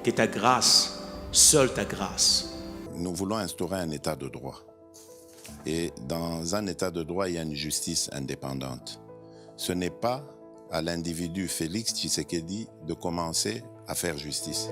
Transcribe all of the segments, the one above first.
que ta grâce, seule ta grâce. Nous voulons instaurer un état de droit. Et dans un état de droit, il y a une justice indépendante. Ce n'est pas à l'individu Félix Tshisekedi de commencer à faire justice.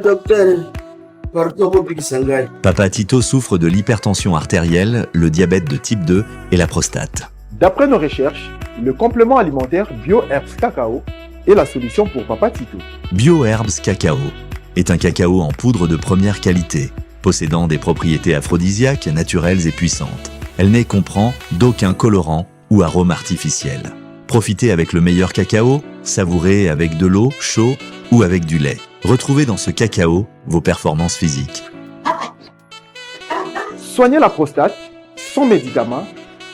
Docteur, Papa Tito souffre de l'hypertension artérielle, le diabète de type 2 et la prostate. D'après nos recherches, le complément alimentaire BioHerbs Cacao est la solution pour Papa Tito. BioHerbs Cacao est un cacao en poudre de première qualité, possédant des propriétés aphrodisiaques, naturelles et puissantes. Elle n'est comprend d'aucun colorant ou arôme artificiel. Profitez avec le meilleur cacao, savourez avec de l'eau, chaud ou avec du lait. Retrouvez dans ce cacao vos performances physiques. Soignez la prostate sans médicaments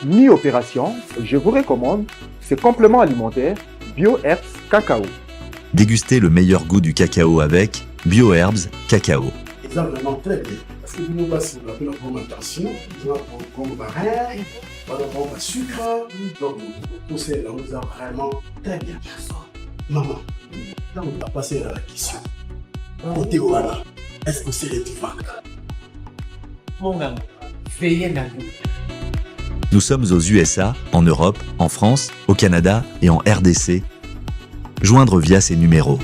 ni opération. Je vous recommande ce complément alimentaire BioHerbs Cacao. Dégustez le meilleur goût du cacao avec BioHerbs Cacao. C'est vraiment très bien. Parce que nous passons la fermentation, nous avons comme baril, nous avons le sucre, donc tout ça nous a vraiment très bien. Maman, là on va passer à la question. Côté Ouana, est-ce que c'est les divacres? Mon gars, veillez dans nous. Nous sommes aux USA, en Europe, en France, au Canada et en RDC. Joindre via ces numéros.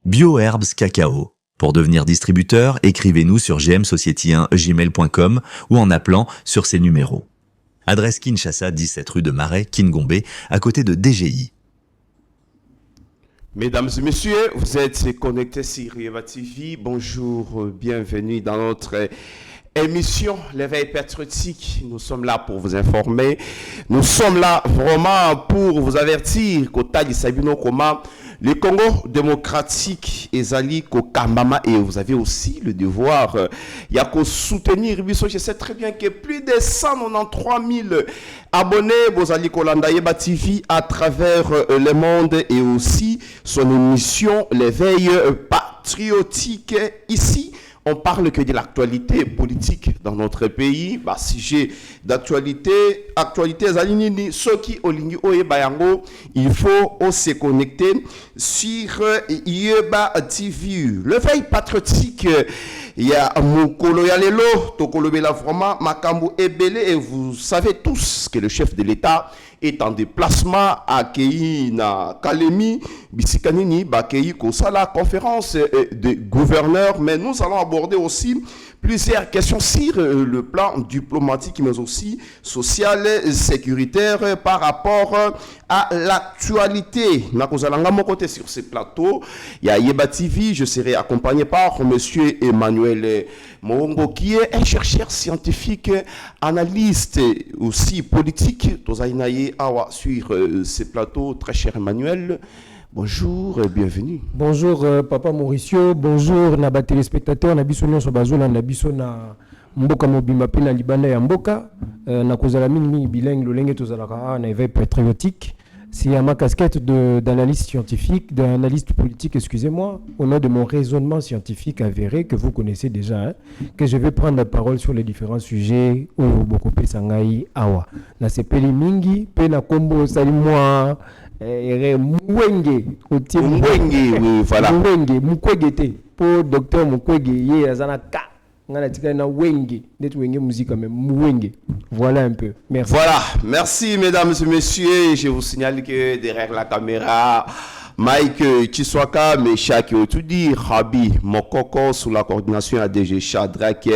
BioHerbs Cacao. Pour devenir distributeur, écrivez-nous sur gmsociety1gmail.com ou en appelant sur ces numéros. Adresse Kinshasa, 17 rue de Marais, Kingombe, à côté de DGI. Mesdames et messieurs, vous êtes connectés sur Rieva TV. Bonjour, bienvenue dans notre émission L'éveil patriotique. Nous sommes là pour vous informer. Nous sommes là vraiment pour vous avertir qu'au Tadi Sabino Koma, le Congo démocratique ezali kokambama, et vous avez aussi le devoir de soutenir biso. Je sais très bien que plus de 193 000 abonnés Bozali Kolanda Yeba TV à travers le monde, et aussi son émission L'éveil patriotique. Ici on parle que de l'actualité politique dans notre pays. Sujet d'actualité, Zalinini, Soki Olingi Oyebayango, il faut se connecter sur Yeba TV. Le veille patriotique, il y a Mukolo Yalelo, Tokolo Bela vraiment, Makambu Ebele, et vous savez tous que le chef de l'État est en déplacement à Kei na Kalemi, Bisikanini, Bakei Kosala, conférence de gouverneurs. Mais nous allons aborder aussi plusieurs questions sur le plan diplomatique, mais aussi social et sécuritaire par rapport à l'actualité. Nakozalanga mon côté sur ce plateau, il y a Yeba TV, je serai accompagné par monsieur Emmanuel Moongo, qui est un chercheur scientifique, analyste aussi politique. Tozainaye Awa sur ce plateau, très cher Emmanuel. Bonjour et bienvenue. Bonjour Papa Mauricio, bonjour Naba téléspectateurs, Nabiso Nyonso Bazola, Nabiso na Mboka Mobimba pe na Libanda ya Mboka, na kozala mingi bilingue lolenge tozalaka na éveil patriotique. C'est à ma casquette d'analyste scientifique, d'analyste politique, excusez-moi, au nom de mon raisonnement scientifique avéré que vous connaissez déjà, que je vais prendre la parole sur les différents sujets au Bokope Sangai Awa. Na sepeli mingi, pe na kombo salimwa Mwenge, oui, voilà. Mwenge, Mukwegete, pour docteur Mukwege, ye azana ka. Voilà un peu. Merci. Voilà, merci mesdames et messieurs. Je vous signale que derrière la caméra, Mike Chiswaka, Meshaki Otudi, Rabi Mokoko, sous la coordination ADG Shadrach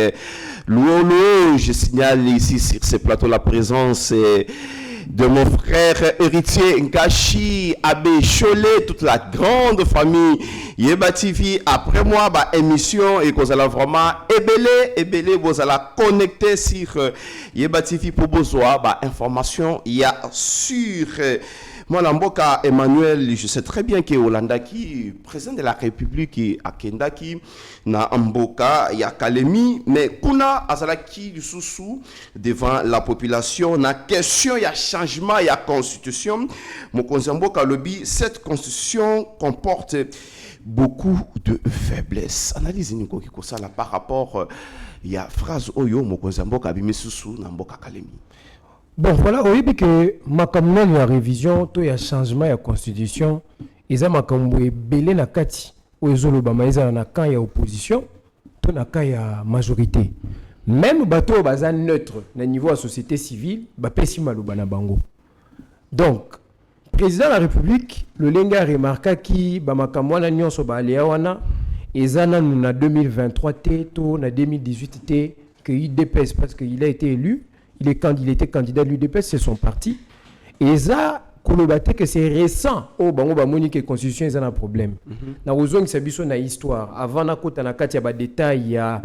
Louolo. Je signale ici sur ce plateau la présence de mon frère héritier Nkashi Abbé Cholet, toute la grande famille Yeba TV. Après moi, émission et vous allez vraiment ébélé, vous allez connecter sur Yeba TV pour besoin information. Il y a sur moi, Lamboka Emmanuel, je sais très bien que Olanda qui président de la République à Kendaki, na Mboka, il y a Kalemi, mais Kuna Azalaki du sous devant la population, na question, il y a changement, il y a constitution. Mon Mboka lobby, cette constitution comporte beaucoup de faiblesses. Analyse Niko Kikosa là par rapport, il y a phrase Oyo, mon Mboka Bimesusu, na Mboka Kalemi. Bon, voilà, oui, parce que ma il y a révision, il y a changement, il y a constitution, et ça, ma il belé na kati, ou ils ont le bama, ils ont quand il y a opposition, tout na quand il y a majorité. Même bateau baza neutre, na niveau de la société civile, ba pesi maluba na bango. Donc, président de la République, le lenga remarqua qui ba makamwana nyonso ba wana, et ça na 2023 t, to na 2018 t, que UDPS parce qu'il a été élu. Il était candidat à l'UDPS, c'est son parti. Et ça, que c'est récent. Oh, bango ba moni que constitution est un problème. Na ozong sabiso na histoire. Avant na kota na kati ya ba détail, il y a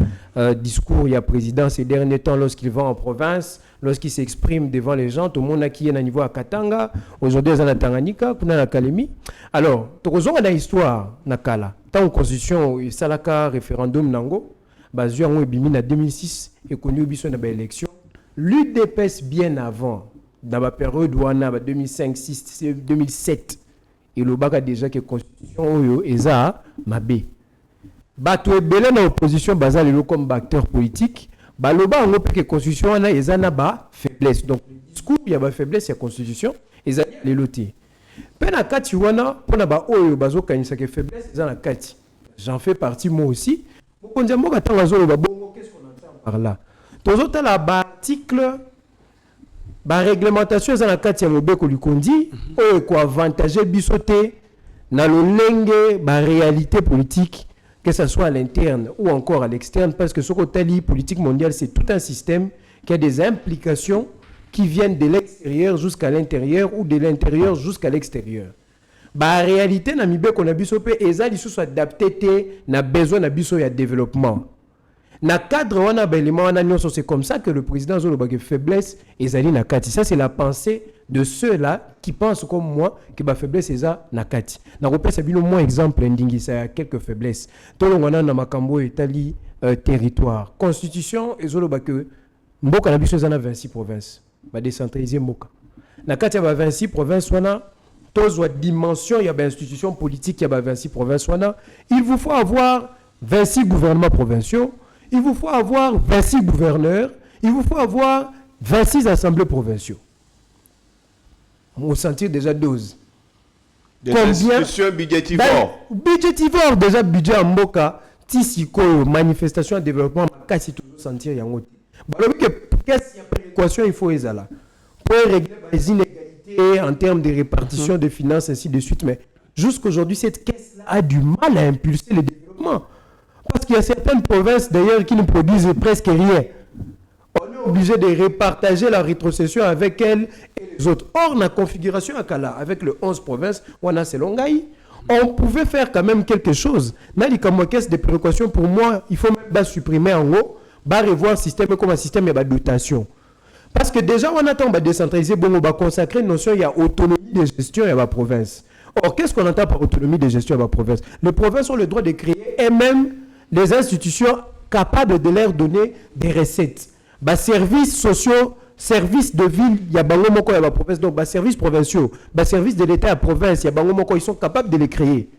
discours, il y a président ces derniers temps lorsqu'il va en province, lorsqu'il s'exprime devant les gens, tout le monde a qui est à niveau à Katanga, aujourd'hui à Tanganyika, kuna na Kalemi. Alors, to ozong na histoire na kala. Tant constitution salaka référendum nango, bazua on ebimi na 2006 et connu biso na ba élection. L'UDPS bien avant, dans la période où on a 2005, 2006, 2007, et le bac a déjà que la constitution est ça, mabé. Bato est belé dans l'opposition, basé comme acteur politique, le bas on que la constitution est ça na faiblesse. Donc le discours il y a ba faiblesse il y a constitution et ça les lotés. Pena kati wana pona ba oyo bazo kanisa que faiblesse ça na kati. J'en fais partie moi aussi. Bon quand moi attends bazo ba bongo qu'est-ce qu'on entend par là? Toujours la article, la réglementation dans la carte de Mobeko Lukondi, ou avantager bisoté dans le la réalité politique, que ce soit à l'interne ou encore à l'externe, parce que ce côté politique mondiale, c'est tout un système qui a des implications qui viennent de l'extérieur jusqu'à l'intérieur ou de l'intérieur jusqu'à l'extérieur. La réalité, dans Mibeko na bisope, ezali sous adapté na besoin na biso ya développement. Na cadre wana belima wana nyonso c'est comme ça que le président Zoloba que faiblesse ezali na kati. Ça c'est la pensée de ceux-là qui pensent comme moi que ba faiblesse eza na kati. Na repère bino moins exemple ndingi ça quelques faiblesses. Tolongana na makambo etali territoire. Constitution ezoloba que mboka na biso eza na 26 provinces. Ba décentraliser mboka. Na kati ya ba 26 provinces wana tozwa dimension ya ba institution politique ya ba 26 provinces wana, il vous faut avoir 26 gouvernements provinciaux. Il vous faut avoir 26 gouverneurs, il vous faut avoir 26 assemblées provinciaux. On sentir déjà 12. Des institutions budgétivores. Budgétivores, déjà budget en Mboka, Tissiko, manifestation de développement, kasi tout sentir yango. Qu'est-ce qu'il il faut là pour régler les inégalités en termes de répartition de finances, ainsi de suite. Mais jusqu'aujourd'hui, cette caisse-là a du mal à impulser le développement. Parce qu'il y a certaines provinces d'ailleurs qui ne produisent presque rien. On est obligé de répartager la rétrocession avec elles et les autres. Or, la configuration à Kala, avec les 11 provinces, on a Selongaï, on pouvait faire quand même quelque chose. Dans les caisses de précaution, pour moi, il faut même supprimer en haut, revoir le système comme un système de dotation. Parce que déjà, on attend décentraliser, on va consacrer une notion, il y a autonomie de gestion et la province. Or, qu'est-ce qu'on entend par autonomie de gestion et la province? Les provinces ont le droit de créer elles-mêmes les institutions capables de leur donner des recettes. Services sociaux, services de ville, il y a bango moko ya province, donc services provinciaux, services de l'État à province, il y a bango moko, ils sont capables de les créer.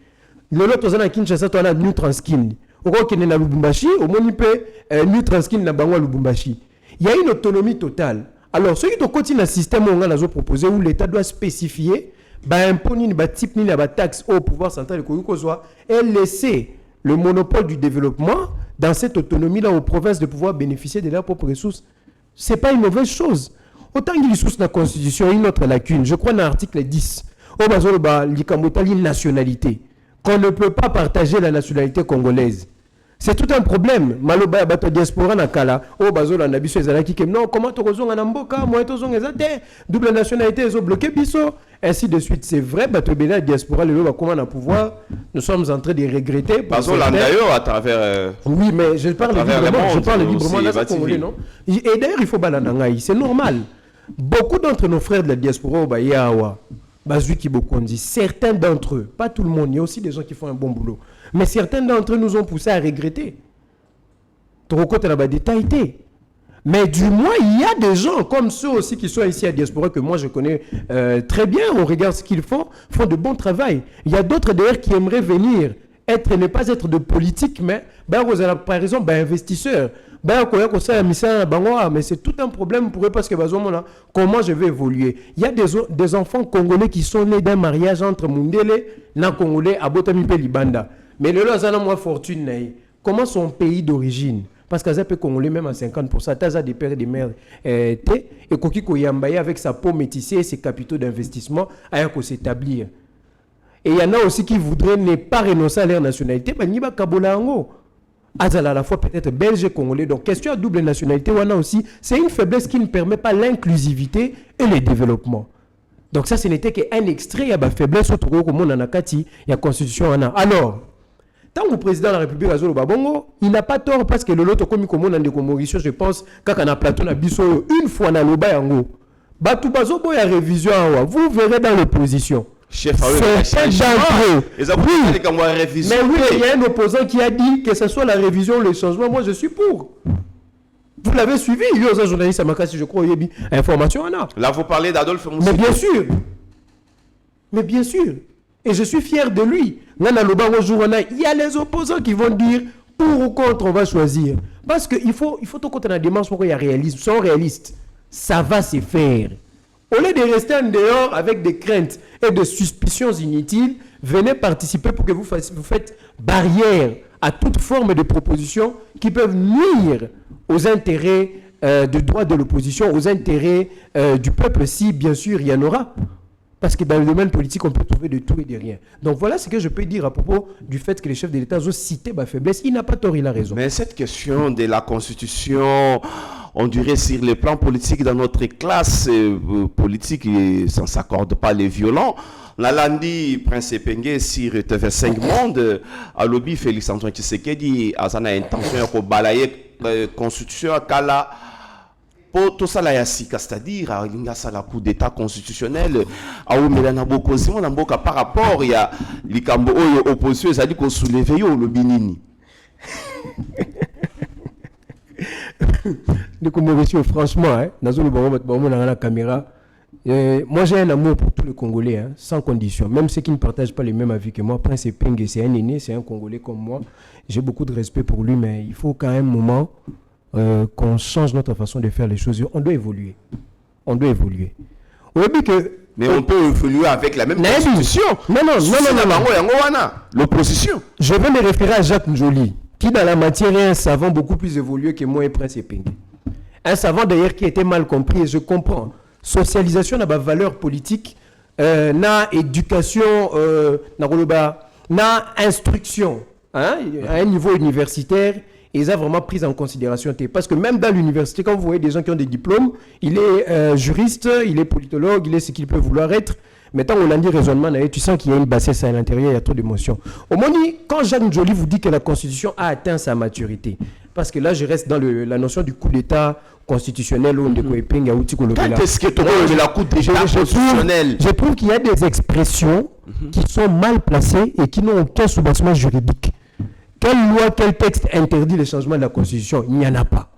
Le lot aux Kinshasa, on a New Transkin. Au Rwanda, on a Lubumbashi, au Monipe, New Transkin na bango Lubumbashi. Il y a une autonomie totale. Alors, ceux qui ont continué un système où on a proposé, où l'État doit spécifier, impôt ni type ni taxe au pouvoir central et laisser le monopole du développement dans cette autonomie-là aux provinces de pouvoir bénéficier de leurs propres ressources. Ce n'est pas une mauvaise chose. Autant qu'il y a une source de la Constitution, une autre lacune. Je crois dans l'article 10. nationalité, qu'on ne peut pas partager la nationalité congolaise. C'est tout un problème. Maloba bato diaspora na kala. Bazola na biso ezalaki ke non, comment to kozonga na mboka, moi to zonga ezate, double nationalité ezo bloqué biso, ainsi de suite. C'est vrai, bato bela diaspora le ba comment na pouvoir. Nous sommes en train de regretter. Bazola d'ailleurs à travers oui, mais je parle librement là congolais, non. Et d'ailleurs, il faut balanangai, c'est normal. Beaucoup d'entre nos frères de la diaspora ba yawa, bazuki bokondi, certains d'entre eux, pas tout le monde, il y a aussi des gens qui font un bon boulot. Mais certains d'entre eux nous ont poussé à regretter. Mais du moins, il y a des gens comme ceux aussi qui sont ici à Diaspora que moi je connais très bien. On regarde ce qu'ils font de bon travail. Il y a d'autres d'ailleurs qui aimeraient venir, ne pas être de politique, mais par exemple, investisseurs. Mais c'est tout un problème pour eux parce que comment je vais évoluer. Il y a des enfants congolais qui sont nés d'un mariage entre Mundele et Congolais à Botamipe Libanda. Mais le Lozana moins fortune, comment son pays d'origine? Parce que ça peut congolais même à 50%. Taza des pères et des mères et Koki Koyambaye avec sa peau métissée et ses capitaux d'investissement à s'établir. Et il y en a aussi qui voudraient ne pas renoncer à leur nationalité. Ben Niba Kabolango. Azala à la fois peut-être belge et congolais. Donc question à double nationalité, on a aussi. C'est une faiblesse qui ne permet pas l'inclusivité et le développement. Donc ça, ce n'était qu'un extrait. Il y a une faiblesse autour du monde en Akati. Il y a constitution en a. Alors. Tant que le président de la République Azolo Babongo, il n'a pas tort parce que le lot comme on a des Mauricio, je pense, quand on a plateau na biso une fois dans le bayango. Batu bazo boya révision vous verrez dans l'opposition. Chef c'est d'entre eux. Mais oui, il y a un opposant qui a dit que ce soit la révision ou le changement, moi je suis pour. Vous l'avez suivi, il y a un journaliste à Makassi, je crois, il y a une information en a. Là, vous parlez d'Adolphe Moussou. Mais bien sûr. Et je suis fier de lui. Il y a les opposants qui vont dire pour ou contre, on va choisir. Parce qu'il faut tout compter dans la démarche pour qu'il y ait réalisme. Ils sont réalistes. Ça va se faire. Au lieu de rester en dehors avec des craintes et des suspicions inutiles, venez participer pour que vous faites barrière à toute forme de propositions qui peuvent nuire aux intérêts du droit de l'opposition, aux intérêts du peuple, si bien sûr il y en aura. Parce que dans le domaine politique, on peut trouver de tout et de rien. Donc voilà ce que je peux dire à propos du fait que les chefs de l'État ont cité ma faiblesse. Il n'a pas tort, il a raison. Mais cette question de la Constitution, on dirait sur le plan politique, dans notre classe politique, ça ne s'accorde pas les violents. La Landi, Prince Epenge, sur TV5 Monde, à lobby Félix Antoine Tshisekedi, a intention de balayer la Constitution à Kala. Pour tout ça, c'est-à-dire, il y a un coup d'État constitutionnel, par rapport à l'opposition, c'est-à-dire qu'on soulève le Binini. Franchement, dans la caméra, moi j'ai un amour pour tous les Congolais, sans condition, même ceux qui ne partagent pas les mêmes avis que moi. Prince Epenge, c'est un aîné, c'est un Congolais comme moi. J'ai beaucoup de respect pour lui, mais il faut qu'à un moment, qu'on change notre façon de faire les choses. On doit évoluer. Mais on peut évoluer avec la même constitution. Non. L'opposition. Je vais me référer à Jacques Njoli, qui dans la matière est un savant beaucoup plus évolué que moi et Prince Epenge. Un savant d'ailleurs qui était mal compris, et je comprends. Socialisation n'a pas valeur politique, n'a éducation, n'a instruction, à un niveau universitaire. Ils ont vraiment pris en considération. Parce que même dans l'université, quand vous voyez des gens qui ont des diplômes, il est juriste, il est politologue, il est ce qu'il peut vouloir être. Mais tant on a dit raisonnement, tu sens qu'il y a une bassesse à l'intérieur, il y a trop d'émotions. Au moins, quand Jacques Njoli vous dit que la Constitution a atteint sa maturité, parce que là, je reste dans la notion du coup d'État constitutionnel. Quand est-ce que tu as la coup d'État constitutionnel? Je trouve qu'il y a des expressions qui sont mal placées et qui n'ont aucun soubassement juridique. Quelle loi, quel texte interdit le changement de la Constitution? Il n'y en a pas.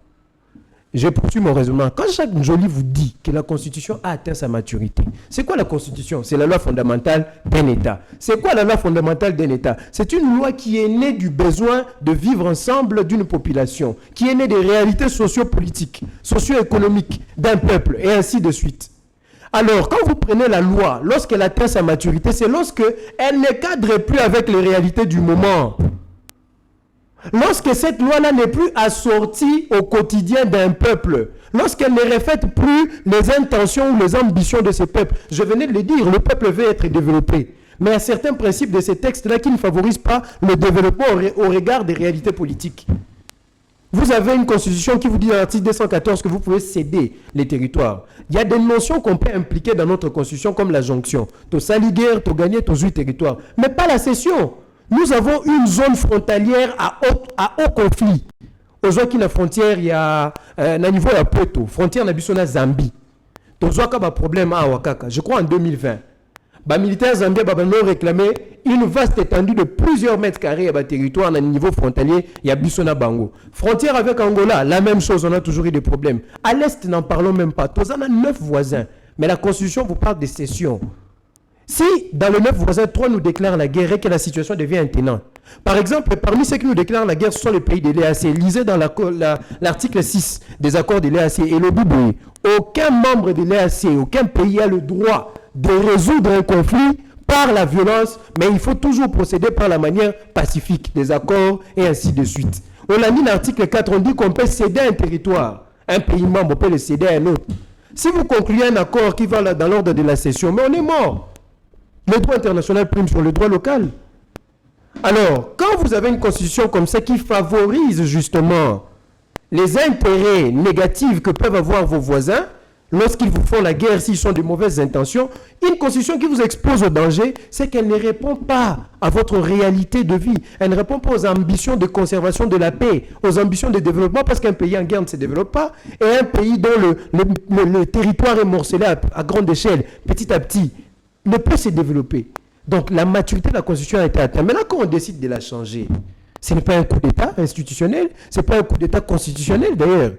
Je poursuis mon raisonnement. Quand Jacques Njoli vous dit que la Constitution a atteint sa maturité, c'est quoi la Constitution? C'est la loi fondamentale d'un État. C'est quoi la loi fondamentale d'un État? C'est une loi qui est née du besoin de vivre ensemble d'une population, qui est née des réalités sociopolitiques, socio-économiques d'un peuple, et ainsi de suite. Alors, quand vous prenez la loi, lorsqu'elle atteint sa maturité, c'est lorsqu'elle ne cadre plus avec les réalités du moment. lorsque cette loi-là n'est plus assortie au quotidien d'un peuple, lorsqu'elle ne reflète plus les intentions ou les ambitions de ce peuple, je venais de le dire, le peuple veut être développé. Mais il y a certains principes de ces textes-là qui ne favorisent pas le développement au regard des réalités politiques. Vous avez une constitution qui vous dit dans l'article 214 que vous pouvez céder les territoires. Il y a des notions qu'on peut impliquer dans notre constitution comme la jonction. Tu saliguer, tu gagner, tu jouir territoire. Mais pas la cession. Nous avons une zone frontalière à haut conflit. Aux gens qui na frontière, il y a un niveau à Poto, frontière na biso na Zambie. Tu as un problème à Wakaka, je crois en 2020. Les militaires zambiens ont réclamé une vaste étendue de plusieurs mètres carrés à territoire à niveau frontalier. Il y a Bissona Bango. Frontière avec Angola, la même chose, on a toujours eu des problèmes. À l'Est, n'en parlons même pas. Tous en a 9 voisins. Mais la Constitution vous parle de cession. Si dans le 9 voisins, 3 nous déclarent la guerre et que la situation devient intenante. Par exemple, parmi ceux qui nous déclarent la guerre, ce sont les pays de l'EAC. Lisez dans l'article 6 des accords de l'EAC et le Bible. Aucun membre de l'EAC, aucun pays a le droit de résoudre un conflit par la violence, mais il faut toujours procéder par la manière pacifique des accords et ainsi de suite. On a mis l'article 4, on dit qu'on peut céder un territoire. Un pays membre peut le céder à un autre. Si vous concluez un accord qui va dans l'ordre de la cession, mais on est mort. Le droit international prime sur le droit local. Alors, quand vous avez une constitution comme ça qui favorise justement les intérêts négatifs que peuvent avoir vos voisins, lorsqu'ils vous font la guerre, s'ils sont de mauvaises intentions, une constitution qui vous expose au danger, c'est qu'elle ne répond pas à votre réalité de vie. Elle ne répond pas aux ambitions de conservation de la paix, aux ambitions de développement, parce qu'un pays en guerre ne se développe pas, et un pays dont le territoire est morcelé à grande échelle, petit à petit, ne peut se développer. Donc la maturité de la constitution a été atteinte. Maintenant, quand on décide de la changer, ce n'est pas un coup d'État institutionnel, ce n'est pas un coup d'État constitutionnel d'ailleurs.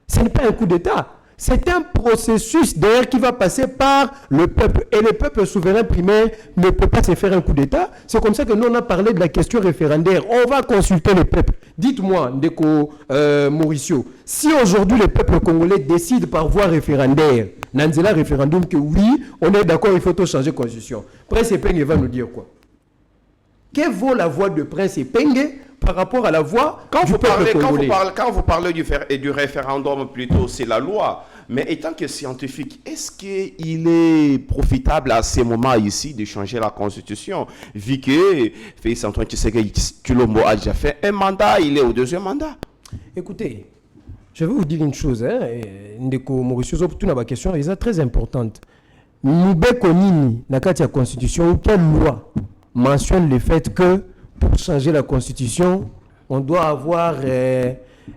Ce n'est pas un coup d'État. C'est un processus d'ailleurs qui va passer par le peuple. Et le peuple souverain primaire ne peut pas se faire un coup d'État. C'est comme ça que nous, on a parlé de la question référendaire. On va consulter le peuple. Dites-moi, Ndeko Mauricio, si aujourd'hui le peuple congolais décide par voie référendaire, Nanzela référendum, que oui, on est d'accord, il faut tout changer de constitution. Prince Epenge va nous dire quoi? Que vaut la voix de Prince Epenge par rapport à la voix du peuple congolais? Quand vous parlez du référendum, plutôt, c'est la loi. Mais étant que scientifique, est-ce qu'il est profitable à ce moment ici de changer la constitution? Vu que Félix Antoine Tshilombo a déjà fait un mandat, il est au deuxième mandat. Écoutez, je vais vous dire une chose. Ndeko Mauricio, pour ma question, elle est très importante. Mubeko Nini, dans la constitution, quelle loi mentionne le fait que pour changer la constitution, on doit avoir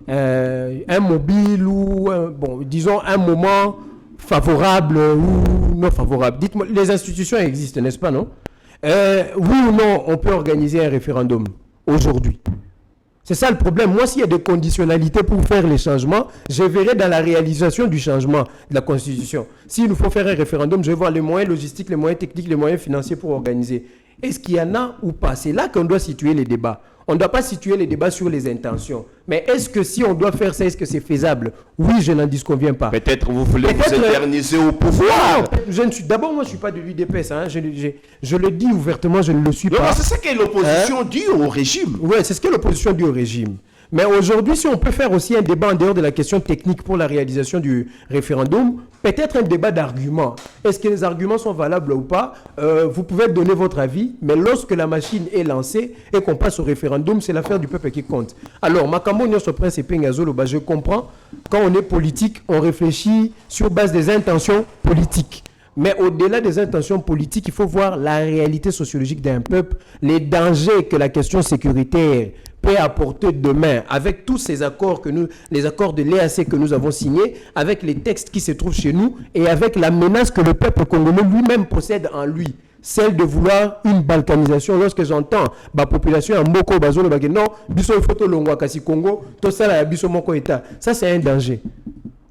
un mobile ou, disons, un moment favorable ou non favorable. Dites-moi, les institutions existent, n'est-ce pas, non? Oui ou non, on peut organiser un référendum aujourd'hui. C'est ça le problème. Moi, s'il y a des conditionnalités pour faire les changements, je verrai dans la réalisation du changement de la Constitution. S'il nous faut faire un référendum, je vais voir les moyens logistiques, les moyens techniques, les moyens financiers pour organiser. Est-ce qu'il y en a ou pas? C'est là qu'on doit situer les débats. On ne doit pas situer les débats sur les intentions. Mais est-ce que si on doit faire ça, est-ce que c'est faisable? Oui, je n'en disconviens pas. Peut-être vous voulez vous éterniser au pouvoir. D'abord, moi, je ne suis pas de l'UDPS. Hein. Je le dis ouvertement, je ne le suis pas. C'est ça que l'opposition dit au régime. Oui, c'est ce que l'opposition dit au régime. Mais aujourd'hui, si on peut faire aussi un débat en dehors de la question technique pour la réalisation du référendum, peut-être un débat d'arguments. Est-ce que les arguments sont valables ou pas? Vous pouvez donner votre avis, mais lorsque la machine est lancée et qu'on passe au référendum, c'est l'affaire du peuple qui compte. Alors, Makambo Nyonso Prince Epenge Azoloba, je comprends, quand on est politique, on réfléchit sur base des intentions politiques. Mais au-delà des intentions politiques, il faut voir la réalité sociologique d'un peuple, les dangers que la question sécuritaire peut apporter demain, avec tous ces accords les accords de l'EAC que nous avons signés, avec les textes qui se trouvent chez nous et avec la menace que le peuple congolais lui-même possède en lui, celle de vouloir une balkanisation. Lorsque j'entends la population en Moko Bazolo non, biso photo longwa kasi Congo, tout ça là biso moko état, ça c'est un danger.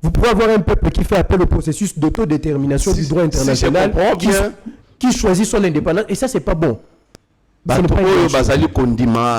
Vous pouvez avoir un peuple qui fait appel au processus d'autodétermination du droit international, qui choisit son indépendance, et ça c'est pas bon.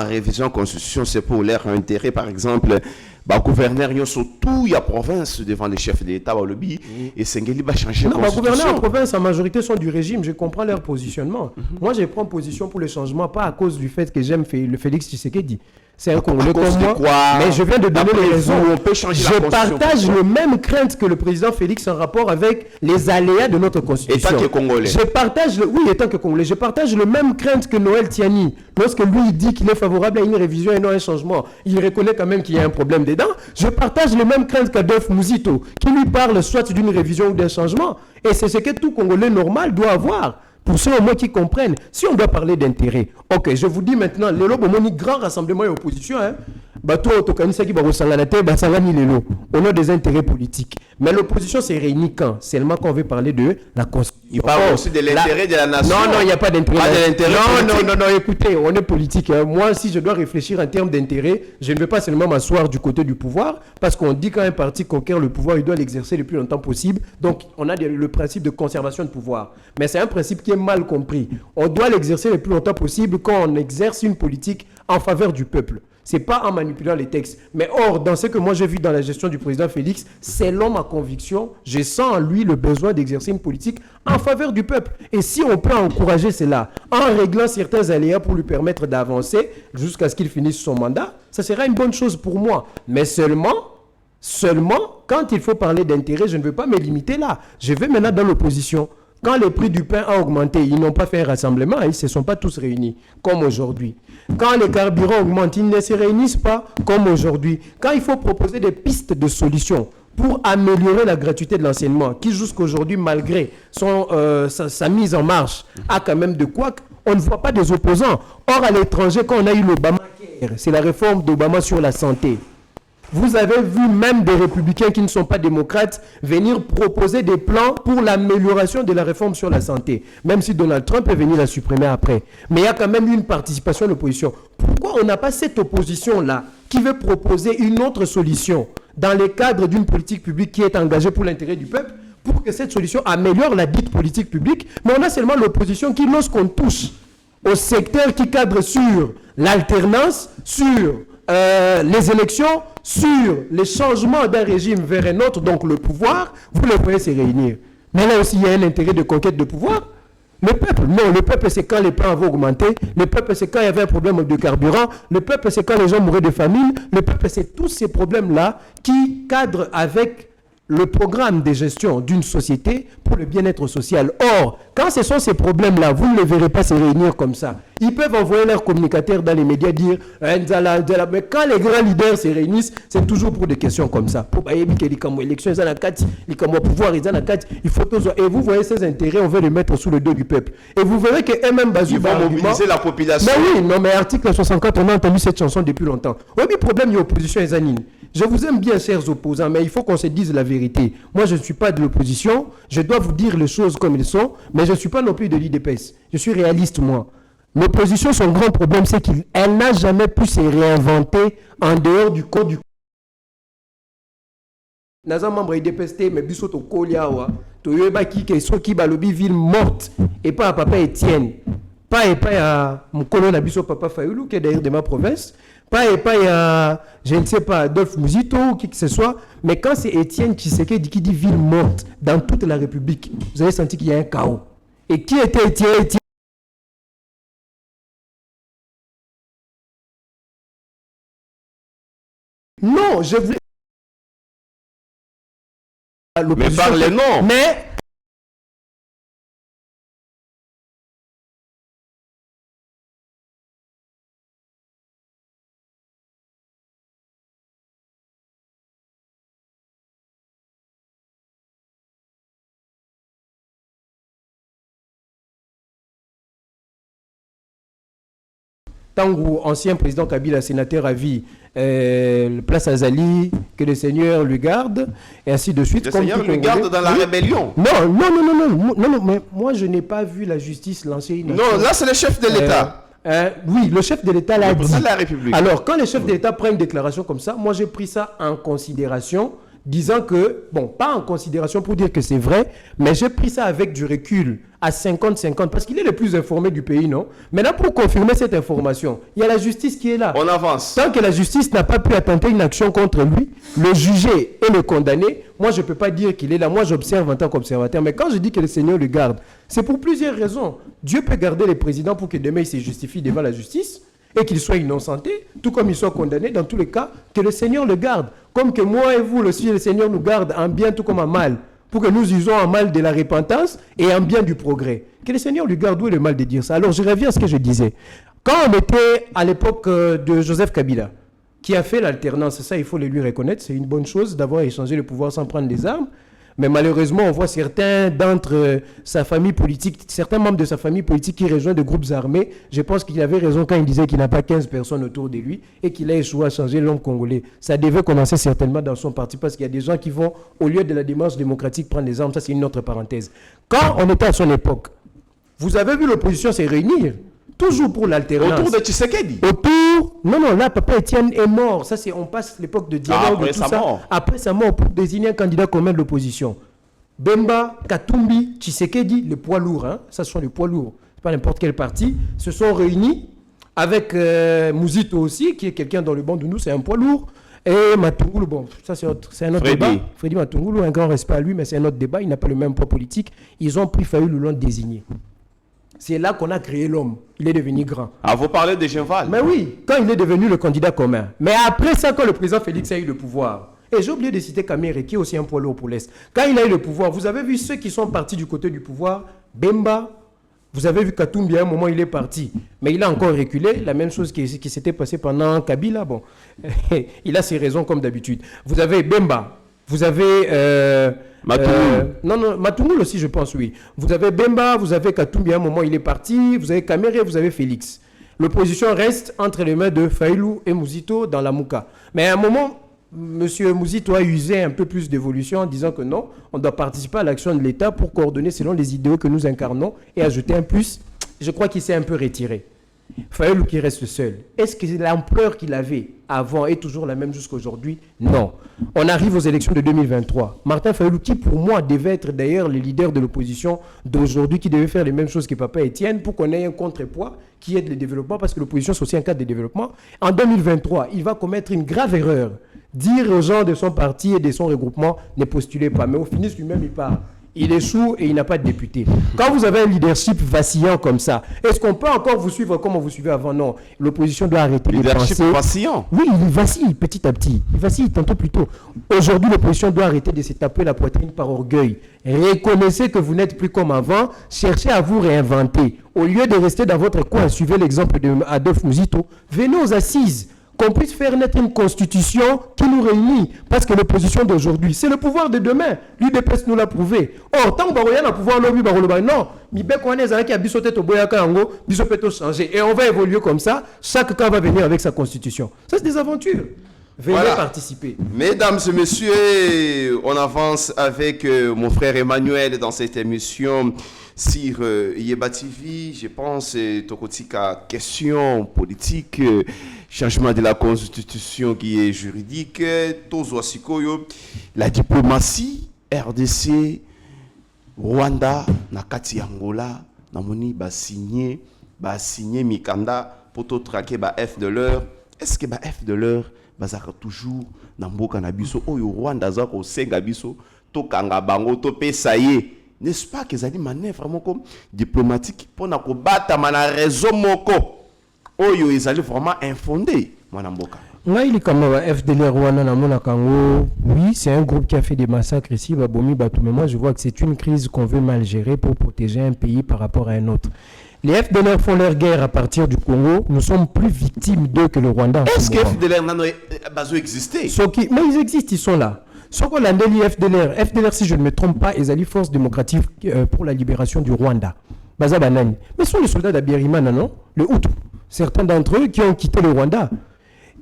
Révision constitution, c'est pour leur intérêt. Par exemple, Bah, gouverneur, il y a surtout la province devant les chefs d'État, au lobby, et Sengeli va changer Non, la les gouverneurs en constitution. province, en majorité, sont du régime. Je comprends leur positionnement. Moi, je prends position pour le changement, pas à cause du fait que j'aime le Félix Tshisekedi. C'est un Congolais cause comme de moi. quoi? Mais je viens de donner D'après les vous, raisons. on peut changer la Je constitution, partage pourquoi? le même crainte que le président Félix en rapport avec les aléas de notre constitution. Étant que Congolais. Je partage, oui, étant que Congolais, je partage le même crainte que Noël Tiani. Lorsque lui il dit qu'il est favorable à une révision et non à un changement, il reconnaît quand même qu'il y a un problème dedans. Je partage le même crainte qu'Adolphe Mouzito, qui lui parle soit d'une révision ou d'un changement. Et c'est ce que tout Congolais normal doit avoir. Pour ceux au moins qui comprennent, si on doit parler d'intérêt, ok, je vous dis maintenant, les lobes grand rassemblement et opposition, hein, bateau autokanisa qui va ressembler au nom des intérêts politiques. Mais l'opposition s'est réunie quand? Seulement quand on veut parler de la constitution. Il parle aussi de l'intérêt de la nation. Non, il n'y a pas d'intérêt. Pas de l'intérêt politique. Non, écoutez, on est politique. Hein. Moi, si je dois réfléchir en termes d'intérêt, je ne vais pas seulement m'asseoir du côté du pouvoir, parce qu'on dit quand un parti conquiert le pouvoir, il doit l'exercer le plus longtemps possible. Donc, on a le principe de conservation de pouvoir. Mais c'est un principe qui est mal compris. On doit l'exercer le plus longtemps possible quand on exerce une politique en faveur du peuple. Ce n'est pas en manipulant les textes. Mais or, dans ce que moi j'ai vu dans la gestion du président Félix, selon ma conviction, je sens en lui le besoin d'exercer une politique en faveur du peuple. Et si on peut encourager cela, en réglant certains aléas pour lui permettre d'avancer jusqu'à ce qu'il finisse son mandat, ça sera une bonne chose pour moi. Mais seulement, quand il faut parler d'intérêt, je ne veux pas me limiter là. Je vais maintenant dans l'opposition. Quand le prix du pain a augmenté, ils n'ont pas fait un rassemblement, ils ne se sont pas tous réunis, comme aujourd'hui. Quand les carburants augmentent, ils ne se réunissent pas, comme aujourd'hui. Quand il faut proposer des pistes de solutions pour améliorer la gratuité de l'enseignement, qui jusqu'aujourd'hui, malgré sa mise en marche, a quand même de quoi, on ne voit pas des opposants. Or, à l'étranger, quand on a eu l'Obamacare, c'est la réforme d'Obama sur la santé. Vous avez vu même des républicains qui ne sont pas démocrates venir proposer des plans pour l'amélioration de la réforme sur la santé. Même si Donald Trump est venu la supprimer après. Mais il y a quand même une participation de l'opposition. Pourquoi on n'a pas cette opposition-là qui veut proposer une autre solution dans le cadre d'une politique publique qui est engagée pour l'intérêt du peuple, pour que cette solution améliore la dite politique publique? Mais on a seulement l'opposition qui, lorsqu'on touche au secteur qui cadre sur l'alternance, sur les élections, sur les changements d'un régime vers un autre, donc le pouvoir, vous les voyez se réunir. Mais là aussi, il y a un intérêt de conquête de pouvoir. Le peuple, non, le peuple, c'est quand les prix avaient augmenté. Le peuple, c'est quand il y avait un problème de carburant. Le peuple, c'est quand les gens mouraient de famine. Le peuple, c'est tous ces problèmes-là qui cadrent avec le programme de gestion d'une société pour le bien-être social. Or, quand ce sont ces problèmes-là, vous ne les verrez pas se réunir comme ça. Ils peuvent envoyer leurs communicateurs dans les médias dire mais quand les grands leaders se réunissent, c'est toujours pour des questions comme ça. Pour l'élection, le pouvoir, il faut tous. Et vous voyez ces intérêts, on veut les mettre sous le dos du peuple. Et vous verrez que eux-mêmes Ils vont mobiliser la population. Mais oui, non, mais article 64, on a entendu cette chanson depuis longtemps. Oui, mais le problème, il y a opposition et Zanine. Je vous aime bien, chers opposants, mais il faut qu'on se dise la vérité. Moi, je ne suis pas de l'opposition. Je dois vous dire les choses comme elles sont, mais je ne suis pas non plus de l'IDPS. Je suis réaliste, moi. L'opposition, son grand problème, c'est qu'elle n'a jamais pu se réinventer en dehors du code du... Naza membre IDPST, mais biso to koliawa, to yoba ki ke so ki balobi ville morte, et pas à papa Étienne, pas et pas à mon colonel biso papa Fayoulou, qui est d'ailleurs de ma province, pas et pas à, je ne sais pas, Adolphe Mouzito ou qui que ce soit, mais quand c'est Étienne Tshisekedi qui dit ville morte dans toute la République, vous avez senti qu'il y a un chaos. Et qui était Étienne? Non, je voulais... Mais parlez non. Mais... Tango, ancien président Kabila, sénateur à vie, place Azali, que le Seigneur lui garde, et ainsi de suite. Le Seigneur lui garde dans la rébellion. Non, mais moi je n'ai pas vu la justice lancer une... Non, là c'est le chef de l'État. Oui, le chef de l'État l'a dit. Le président de la République. Alors, quand les chefs de l'État prennent une déclaration comme ça, moi j'ai pris ça en considération disant que, bon, pas en considération pour dire que c'est vrai, mais j'ai pris ça avec du recul à 50-50 parce qu'il est le plus informé du pays, non? Maintenant, pour confirmer cette information, il y a la justice qui est là. On avance. Tant que la justice n'a pas pu attenter une action contre lui, le juger et le condamner, moi, je ne peux pas dire qu'il est là. Moi, j'observe en tant qu'observateur. Mais quand je dis que le Seigneur le garde, c'est pour plusieurs raisons. Dieu peut garder les présidents pour que demain, il se justifie devant la justice et qu'il soit innocenté, tout comme il soit condamné, dans tous les cas, que le Seigneur le garde. Comme que moi et vous, le Seigneur nous garde en bien tout comme en mal, pour que nous usons en mal de la repentance et en bien du progrès. Que le Seigneur lui garde. Où est le mal de dire ça? Alors, je reviens à ce que je disais. Quand on était à l'époque de Joseph Kabila, qui a fait l'alternance, ça, il faut le lui reconnaître, c'est une bonne chose d'avoir échangé le pouvoir sans prendre les armes. Mais malheureusement, on voit certains d'entre sa famille politique, certains membres de sa famille politique qui rejoignent des groupes armés. Je pense qu'il avait raison quand il disait qu'il n'a pas 15 personnes autour de lui et qu'il a échoué à changer l'homme congolais. Ça devait commencer certainement dans son parti parce qu'il y a des gens qui vont, au lieu de la démarche démocratique, prendre les armes. Ça, c'est une autre parenthèse. Quand on était à son époque, vous avez vu l'opposition se réunir, toujours pour l'alternance. Autour de Tshisekedi. Non, là, Papa Étienne est mort. Ça, on passe l'époque de dialogue. Après sa mort. Après sa mort, pour désigner un candidat commun de l'opposition. Bemba, Katumbi, Tshisekedi, les poids lourds. Hein, ça, ce sont les poids lourds. Ce n'est pas n'importe quel parti. Se sont réunis avec Mouzito aussi, qui est quelqu'un dans le banc de nous, c'est un poids lourd. Et Matungulu, bon, ça c'est un autre débat. Freddy Matungulu, un grand respect à lui, mais c'est un autre débat. Il n'a pas le même poids politique. Ils ont pris Fayulu, l'ont désigné. C'est là qu'on a créé l'homme. Il est devenu grand. Ah, vous parlez de Genval. Mais oui, quand il est devenu le candidat commun. Mais après ça, quand le président Félix a eu le pouvoir, et j'ai oublié de citer Kamere, qui est aussi un poids lourd pour l'Est. Quand il a eu le pouvoir, vous avez vu ceux qui sont partis du côté du pouvoir, Bemba, vous avez vu Katumbi, à un moment il est parti. Mais il a encore reculé, la même chose qui s'était passée pendant Kabila. Bon, il a ses raisons comme d'habitude. Vous avez Bemba, vous avez... Matungulu aussi, je pense, oui. Vous avez Bemba, vous avez Katumbi, à un moment il est parti, vous avez Kamere, vous avez Félix. L'opposition reste entre les mains de Fayulu et Mouzito dans la Mouka. Mais à un moment, M. Mouzito a usé un peu plus d'évolution en disant que non, on doit participer à l'action de l'État pour coordonner selon les idéaux que nous incarnons et ajouter un plus. Je crois qu'il s'est un peu retiré. Fayulu qui reste seul. Est-ce que l'ampleur qu'il avait avant est toujours la même jusqu'à aujourd'hui? Non. On arrive aux élections de 2023. Martin Fayulu, qui pour moi devait être d'ailleurs le leader de l'opposition d'aujourd'hui, qui devait faire les mêmes choses que Papa Étienne pour qu'on ait un contrepoids qui aide le développement, parce que l'opposition c'est aussi un cadre de développement. En 2023, il va commettre une grave erreur. Dire aux gens de son parti et de son regroupement, ne postulez pas. Mais au final, lui-même, il part. Il échoue et il n'a pas de député. Quand vous avez un leadership vacillant comme ça, est-ce qu'on peut encore vous suivre comme on vous suivait avant? Non. L'opposition doit arrêter de penser. Leadership vacillant? Oui, il vacille petit à petit. Il vacille tantôt plus tôt. Aujourd'hui, l'opposition doit arrêter de se taper la poitrine par orgueil. Reconnaissez que vous n'êtes plus comme avant. Cherchez à vous réinventer. Au lieu de rester dans votre coin, suivez l'exemple de Adolphe Mouzito. Venez aux assises. Qu'on puisse faire naître une constitution qui nous réunit. Parce que l'opposition d'aujourd'hui, c'est le pouvoir de demain. L'UDPS nous l'a prouvé. Or, tant qu'on a pouvoir, non, et on va évoluer comme ça. Chaque camp va venir avec sa constitution. Ça, c'est des aventures. Venez participer. Mesdames et messieurs, on avance avec mon frère Emmanuel dans cette émission sur Yeba TV. Je pense Tokotika, question politique, changement de la constitution qui est juridique, Tozo Sikoyo, la diplomatie, RDC, Rwanda, Nakati Angola, Namoni ba signé Mikanda pour tout traquer ba F de l'heure. Est-ce que ba F de l'heure bazaka toujours na mboka na biso oyo Rwanda za ko senga biso to kanga bango to pesaye? N'est-ce pas que ça dit manœuvre vraiment comme diplomatique pour na ko bata mana réseau moko oyo ezali vraiment infondé mwana mboka? Oui, c'est un groupe qui a fait des massacres ici, mais moi je vois que c'est une crise qu'on veut mal gérer pour protéger un pays par rapport à un autre. Les FDLR font leur guerre à partir du Congo. Nous sommes plus victimes d'eux que le Rwanda. Est-ce que FDLR n'a pas existé? Mais ils existent, ils sont là. Ce qu'on a dit FDLR, si je ne me trompe pas, ils allaient Force démocratique pour la libération du Rwanda. Mais ce sont les soldats d'Abiyarimana, non? Le Hutu. Certains d'entre eux qui ont quitté le Rwanda.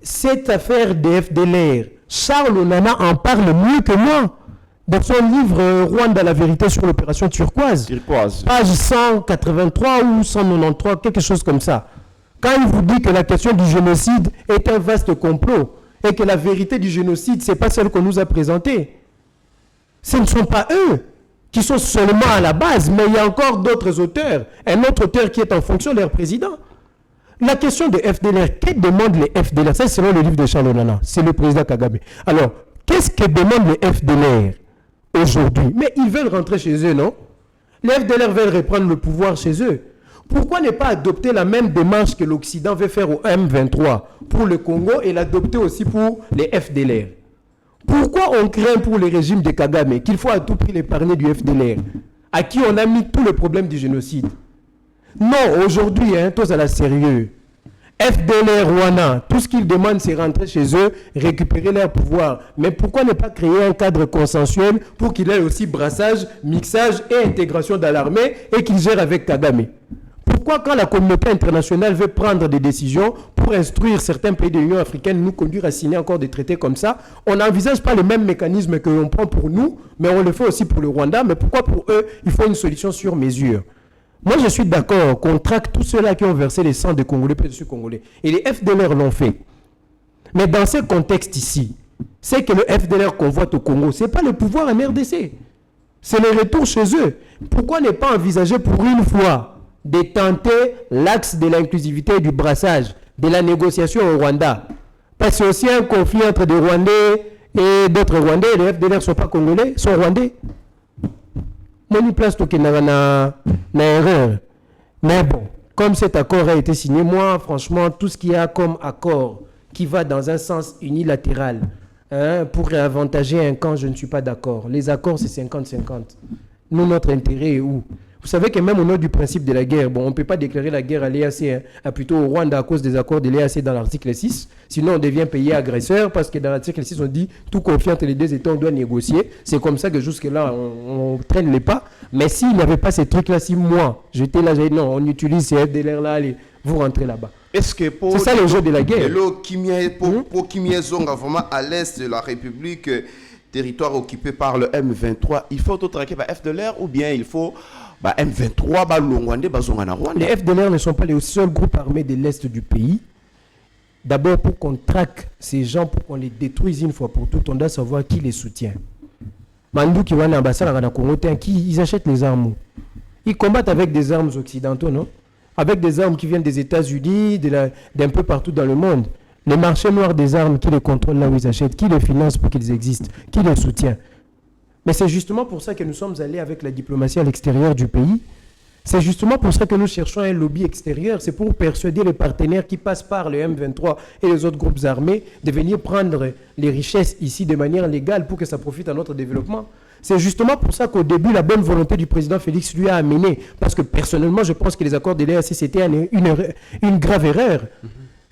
Cette affaire des FDLR, Charles Onana en parle mieux que moi. Dans son livre Rwanda, la vérité sur l'opération turquoise, page 183 ou 193, quelque chose comme ça. Quand il vous dit que la question du génocide est un vaste complot, et que la vérité du génocide, ce n'est pas celle qu'on nous a présentée. Ce ne sont pas eux qui sont seulement à la base, mais il y a encore d'autres auteurs. Un autre auteur qui est en fonction de leur président. La question des FDLR, que demandent les FDLR? Ça, c'est selon le livre de Charles Onana. C'est le président Kagame. Alors, qu'est-ce que demandent les FDLR aujourd'hui? Mais ils veulent rentrer chez eux, non? Les FDLR veulent reprendre le pouvoir chez eux. Pourquoi ne pas adopter la même démarche que l'Occident veut faire au M23 pour le Congo et l'adopter aussi pour les FDLR? Pourquoi on craint pour le régime de Kagame qu'il faut à tout prix l'épargner du FDLR, à qui on a mis tout le problème du génocide? Non, aujourd'hui, tous à la sérieux. FDLR, Rwanda, tout ce qu'ils demandent, c'est rentrer chez eux, récupérer leur pouvoir. Mais pourquoi ne pas créer un cadre consensuel pour qu'il y ait aussi brassage, mixage et intégration dans l'armée et qu'ils gèrent avec Kagame? Pourquoi quand la communauté internationale veut prendre des décisions pour instruire certains pays de l'Union africaine, nous conduire à signer encore des traités comme ça, on n'envisage pas les mêmes mécanismes que l'on prend pour nous, mais on le fait aussi pour le Rwanda. Mais pourquoi pour eux, il faut une solution sur mesure? Moi, je suis d'accord qu'on traque tous ceux-là qui ont versé les sangs des Congolais, des Congolais. Et les FDLR l'ont fait. Mais dans ce contexte ici, c'est que le FDLR convoite au Congo, ce n'est pas le pouvoir en RDC. C'est le retour chez eux. Pourquoi ne pas envisager pour une fois de tenter l'axe de l'inclusivité et du brassage, de la négociation au Rwanda? Parce que c'est aussi un conflit entre des Rwandais et d'autres Rwandais. Les FDLR ne sont pas Congolais, sont Rwandais. Moni place to na erreur. Mais bon, comme cet accord a été signé, moi, franchement, tout ce qu'il y a comme accord qui va dans un sens unilatéral pour réavantager un camp, je ne suis pas d'accord. Les accords, c'est 50-50. Nous, notre intérêt est où? Vous savez que même au nom du principe de la guerre, bon, on ne peut pas déclarer la guerre à l'EAC, plutôt au Rwanda à cause des accords de l'EAC dans l'article 6. Sinon, on devient pays agresseur parce que dans l'article 6, on dit tout conflit entre les deux États, on doit négocier. C'est comme ça que jusque-là, on traîne les pas. Mais s'il n'y avait pas ces trucs-là, si moi, j'étais là, j'ai dit non, on utilise ces FDLR-là, allez, vous rentrez là-bas. Est-ce que pour c'est ça le jeu de la guerre. Pour Kimie Zonga, vraiment à l'est de la République, territoire occupé par le M23, il faut tout traquer par FDLR ou bien il faut M23, les FDLR ne sont pas les seuls groupes armés de l'Est du pays. D'abord, pour qu'on traque ces gens, pour qu'on les détruise une fois pour toutes, on doit savoir qui les soutient. Mandou qui va en ambassade à Congo, ils achètent les armes. Ils combattent avec des armes occidentaux, non? Avec des armes qui viennent des États-Unis, d'un peu partout dans le monde. Les marchés noirs des armes, qui les contrôlent là où ils achètent, qui les finance pour qu'ils existent, qui les soutient. Mais c'est justement pour ça que nous sommes allés avec la diplomatie à l'extérieur du pays. C'est justement pour ça que nous cherchons un lobby extérieur. C'est pour persuader les partenaires qui passent par le M23 et les autres groupes armés de venir prendre les richesses ici de manière légale pour que ça profite à notre développement. C'est justement pour ça qu'au début, la bonne volonté du président Félix lui a amené. Parce que personnellement, je pense que les accords de l'EAC, c'était une grave erreur.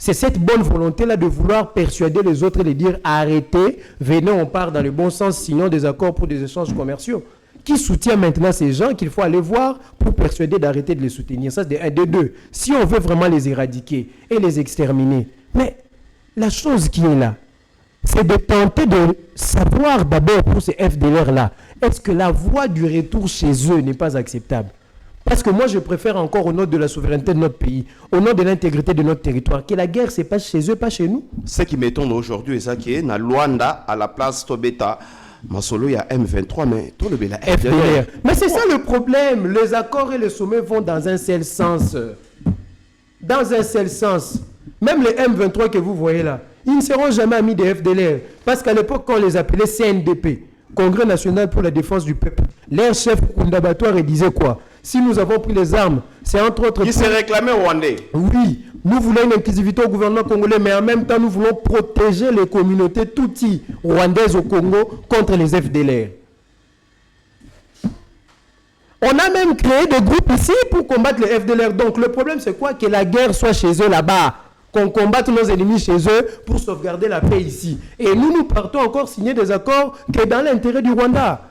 C'est cette bonne volonté-là de vouloir persuader les autres et les dire arrêtez, venez, on part dans le bon sens, signons des accords pour des échanges commerciaux. Qui soutient maintenant ces gens qu'il faut aller voir pour persuader d'arrêter de les soutenir? Ça, c'est un des deux. Si on veut vraiment les éradiquer et les exterminer, mais la chose qui est là, c'est de tenter de savoir d'abord pour ces FDLR-là, est-ce que la voie du retour chez eux n'est pas acceptable? Parce que moi, je préfère encore au nom de la souveraineté de notre pays, au nom de l'intégrité de notre territoire, que la guerre se passe chez eux, pas chez nous. Ce qui m'étonne aujourd'hui, c'est qu'il y a Luanda à la place Tobeta. Masolo, il y a M23, mais tout le béla FDLR. Mais c'est ça le problème. Les accords et les sommets vont dans un seul sens. Dans un seul sens. Même les M23 que vous voyez là, ils ne seront jamais amis des FDLR. Parce qu'à l'époque, quand on les appelait CNDP, Congrès national pour la défense du peuple, leur chef Kundabatoire disait quoi? Si nous avons pris les armes, c'est entre autres... Qui s'est réclamé rwandais. Oui, nous voulons une inclusivité au gouvernement congolais, mais en même temps, nous voulons protéger les communautés touti rwandaises au Congo contre les FDLR. On a même créé des groupes ici pour combattre les FDLR. Donc le problème, c'est quoi? Que la guerre soit chez eux là-bas. Qu'on combatte nos ennemis chez eux pour sauvegarder la paix ici. Et nous partons encore signer des accords qui est dans l'intérêt du Rwanda.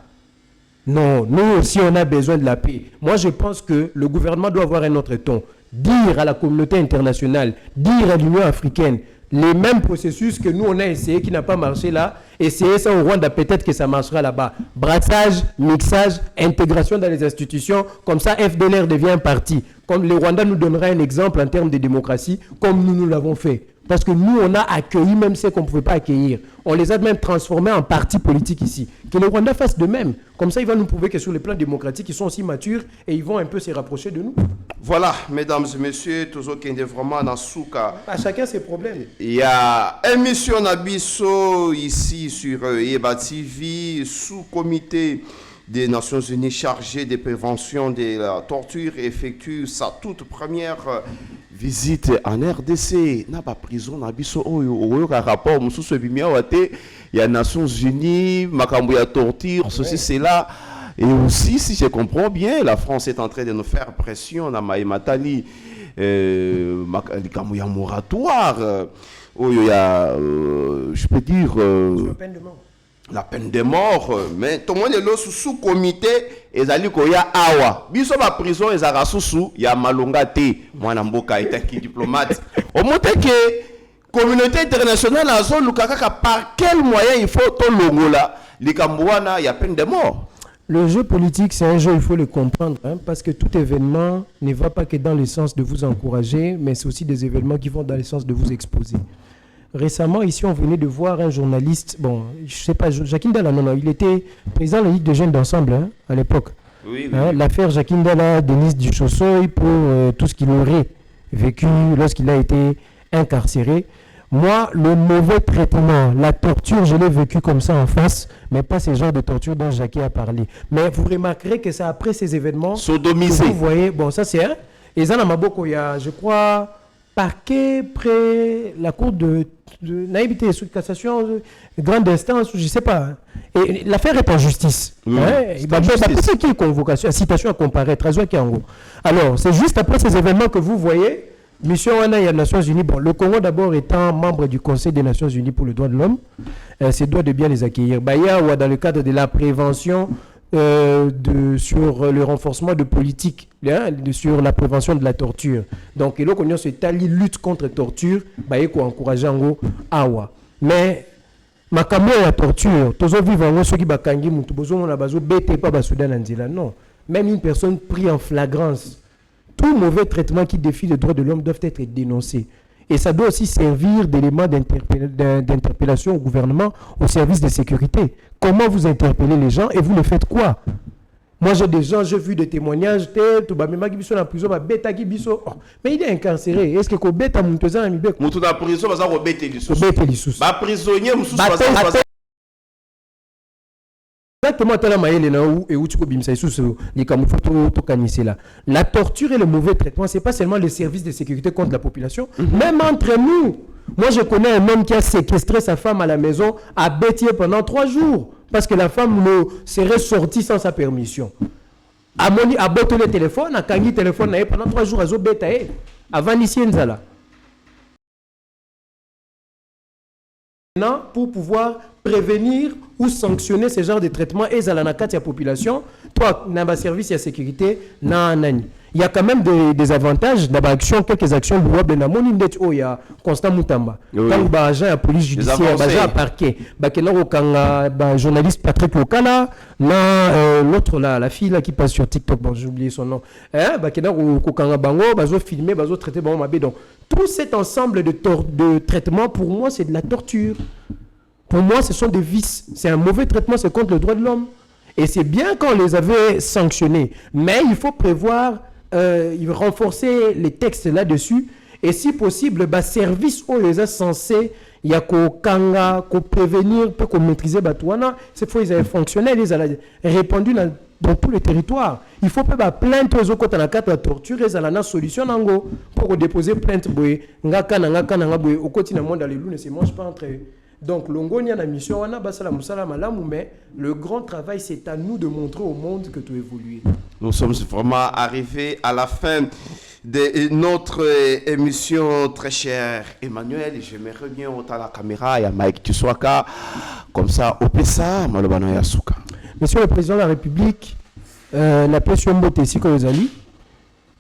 Non, nous aussi, on a besoin de la paix. Moi, je pense que le gouvernement doit avoir un autre ton. Dire à la communauté internationale, dire à l'Union africaine, les mêmes processus que nous, on a essayé, qui n'a pas marché là, essayer ça au Rwanda, peut-être que ça marchera là-bas. Brassage, mixage, intégration dans les institutions, comme ça, FDLR devient un parti. Comme le Rwanda nous donnera un exemple en termes de démocratie, comme nous l'avons fait. Parce que nous, on a accueilli même ceux qu'on ne pouvait pas accueillir. On les a même transformés en partis politiques ici. Que le Rwanda fasse de même. Comme ça, il va nous prouver que sur le plan démocratique, ils sont aussi matures et ils vont un peu se rapprocher de nous. Voilà, mesdames et messieurs, tous ceux qui sont vraiment dans Souka. À chacun ses problèmes. Il y a émission Nabiso ici sur Eba TV, sous-comité des Nations Unies chargé de prévention de la torture, effectue sa toute première visite en RDC. Na ba prison Nabiso oyo ka rapport mususu ebimia wate il y a Nations Unies makambo ya torture ceci c'est là. Et aussi, si je comprends bien, la France est en train de nous faire pression dans Maïmatali, makambo ya moratoire. Il y a, je peux dire, la peine de mort. Mais tout le monde est là sous comité. Et il y a awa. Biso ba prison et zara sous il y a malonga te. Moi namboka est un diplomate. Au moment que communauté internationale a zone lukaka par quel moyen il faut tout longola likambouana il y a peine de mort. Le jeu politique, c'est un jeu, il faut le comprendre, parce que tout événement ne va pas que dans le sens de vous encourager, mais c'est aussi des événements qui vont dans le sens de vous exposer. Récemment, ici, on venait de voir un journaliste, bon, je ne sais pas, Jacques Ndala, non, il était président de la Ligue des jeunes d'ensemble à l'époque. Oui. L'affaire Jacques Ndala, Denis Duchossoy, pour tout ce qu'il aurait vécu lorsqu'il a été incarcéré. Moi, le mauvais traitement, la torture, je l'ai vécu comme ça en face, mais pas ce genre de torture dont Jackie a parlé. Mais vous remarquerez que c'est après ces événements sodomisé. Vous voyez, bon, ça c'est un. Et Zana Maboko, il y a, je crois, parquet près la cour de naïveté, sous cassation, grande instance, je ne sais pas. Et l'affaire est en justice. C'est ce qui est convocation, citation à comparaître. Alors, c'est juste après ces événements que vous voyez. Mission Wana, il y a les Nations Unies. Bon, le Congo d'abord étant membre du Conseil des Nations Unies pour les droits de l'homme, c'est droit de bien les accueillir. Baya, dans le cadre de la prévention sur le renforcement de politique, sur la prévention de la torture. Donc, et là, on se tali lutte contre la torture, Baya, ko encourager en awa. Mais makambo la torture, tozo vivant ceux qui bakangi mutu bozo mona bazo bete pas basoudan anzila. Non, même une personne prise en flagrance. Tout mauvais traitement qui défie les droits de l'homme doivent être dénoncés. Et ça doit aussi servir d'élément d'interpellation au gouvernement, au service de sécurité. Comment vous interpellez les gens et vous le faites quoi? Moi, j'ai des gens, j'ai vu des témoignages, en prison, mais il est incarcéré. Est-ce que vous êtes en prison? La torture et le mauvais traitement, ce n'est pas seulement les services de sécurité contre la population, même entre nous. Moi, je connais un homme qui a séquestré sa femme à la maison à Bétier pendant 3 jours parce que la femme serait sortie sans sa permission. A boté le téléphone, a kangi téléphone pendant 3 jours, avant ici Nzala. Pour pouvoir prévenir ou sanctionner ce genre de traitement et à la population, toi, dans le service de sécurité, il y a quand même des avantages dans l'action, quelques actions louables. Il y a Constant Moutamba. Quand il y a agent à police judiciaire, agent à parquet, journaliste Patrick Okala, l'autre là, la fille là qui passe sur TikTok, bon, j'ai oublié son nom, filmé, traité, donc tout cet ensemble de traitements, pour moi, c'est de la torture. Pour moi, ce sont des vices. C'est un mauvais traitement, c'est contre le droit de l'homme. Et c'est bien qu'on les avait sanctionnés. Mais il faut prévoir, renforcer les textes là-dessus. Et si possible, service où les a censés, il y a qu'au prévenir, qu'on maîtriser Batouana. Cette fois, ils avaient fonctionné, ils avaient répandu dans tous les territoires. Il ne faut pas plainte aux autres dans la carte de la torture et ça la solution pour déposer plainte. Au quotidien, dans les loups ne se mangent pas entre eux. Donc, l'ongonia la mission, mais le grand travail, c'est à nous de montrer au monde que tu évolues. Nous sommes vraiment arrivés à la fin de notre émission, très cher Emmanuel. J'aimerais bien autant la caméra et Mike Tsouaka, comme ça, au PSA, Malobana Yasuka. Monsieur le Président de la République, la pression montée ici que vous allez.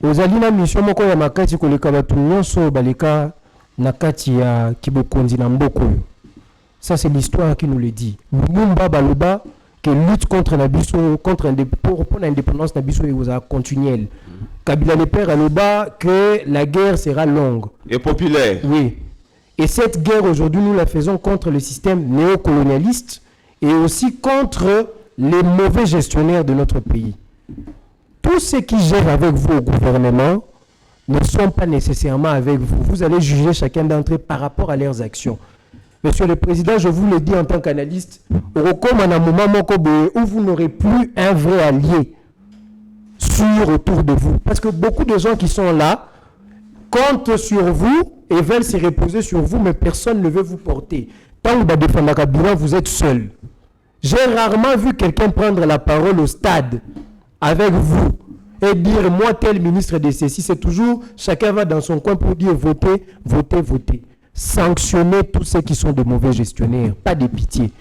Vous allez la mission, moi, quand il y a ma carte, que le Kabatouyon, so, baleka, nakati ya Kibokondi na Mboko. Ça, c'est l'histoire qui nous le dit. Mumba Baloba, que lutte contre l'indépendance Nabiso et aux continuelle. Kabila le père à l'Oba que la guerre sera longue. Et populaire. Oui. Et cette guerre aujourd'hui, nous la faisons contre le système néocolonialiste et aussi contre les mauvais gestionnaires de notre pays. Tous ceux qui gèrent avec vous au gouvernement ne sont pas nécessairement avec vous. Vous allez juger chacun d'entre eux par rapport à leurs actions. Monsieur le Président, je vous le dis en tant qu'analyste, où vous n'aurez plus un vrai allié autour de vous. Parce que beaucoup de gens qui sont là comptent sur vous et veulent se reposer sur vous, mais personne ne veut vous porter. Tant que vous défendez Kabila, vous êtes seul. J'ai rarement vu quelqu'un prendre la parole au stade avec vous et dire, moi, tel ministre de ceci, c'est toujours, chacun va dans son coin pour dire, votez, votez, votez. Sanctionnez tous ceux qui sont de mauvais gestionnaires, pas de pitié.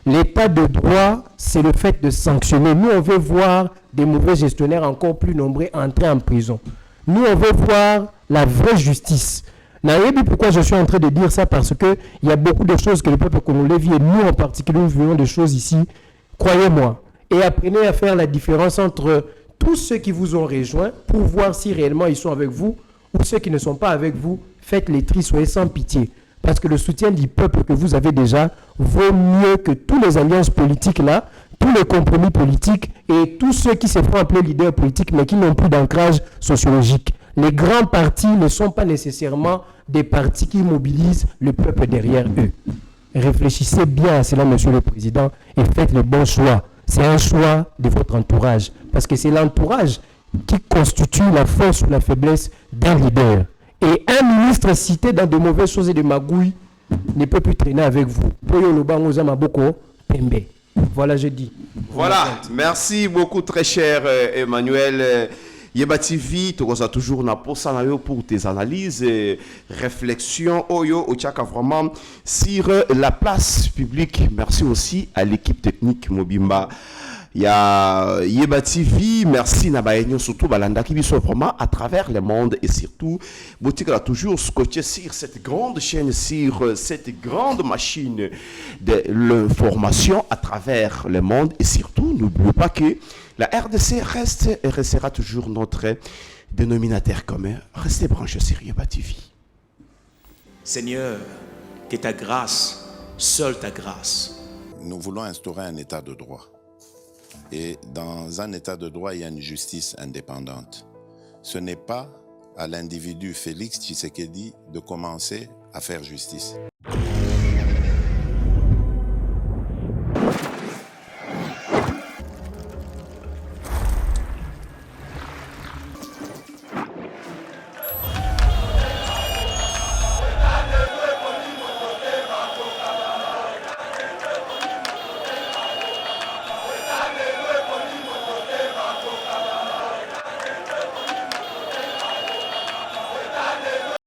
L'état de droit, c'est le fait de sanctionner. Nous, on veut voir des mauvais gestionnaires encore plus nombreux entrer en prison. Nous, on veut voir la vraie justice. Naïbi, pourquoi je suis en train de dire ça? Parce qu'il y a beaucoup de choses que le peuple congolais vit, et nous en particulier, nous vivons des choses ici, croyez-moi. Et apprenez à faire la différence entre tous ceux qui vous ont rejoints pour voir si réellement ils sont avec vous ou ceux qui ne sont pas avec vous. Faites les tris, soyez sans pitié. Parce que le soutien du peuple que vous avez déjà vaut mieux que toutes les alliances politiques là, tous les compromis politiques et tous ceux qui se font appeler leaders politiques mais qui n'ont plus d'ancrage sociologique. Les grands partis ne sont pas nécessairement des partis qui mobilisent le peuple derrière eux. Réfléchissez bien à cela, Monsieur le Président, et faites le bon choix. C'est un choix de votre entourage. Parce que c'est l'entourage qui constitue la force ou la faiblesse d'un leader. Et un ministre cité dans de mauvaises choses et de magouilles ne peut plus traîner avec vous. Voilà, je dis. Voilà, merci beaucoup, très cher Emmanuel. Yeba TV, tu as toujours na posa na yo pour tes analyses et réflexions oyo ochaka vraiment sur la place publique. Merci aussi à l'équipe technique Mobimba. Il y a Yeba TV, merci Nabayenyo, surtout Balanda qui sont vraiment à travers le monde et surtout Boutique a toujours scotché sur cette grande chaîne, sur cette grande machine de l'information à travers le monde et surtout n'oubliez pas que la RDC reste et restera toujours notre dénominateur commun. Restez branchés sur Yeba TV. Seigneur, que ta grâce, seule ta grâce. Nous voulons instaurer un état de droit. Et dans un état de droit, il y a une justice indépendante. Ce n'est pas à l'individu Félix Tshisekedi de commencer à faire justice.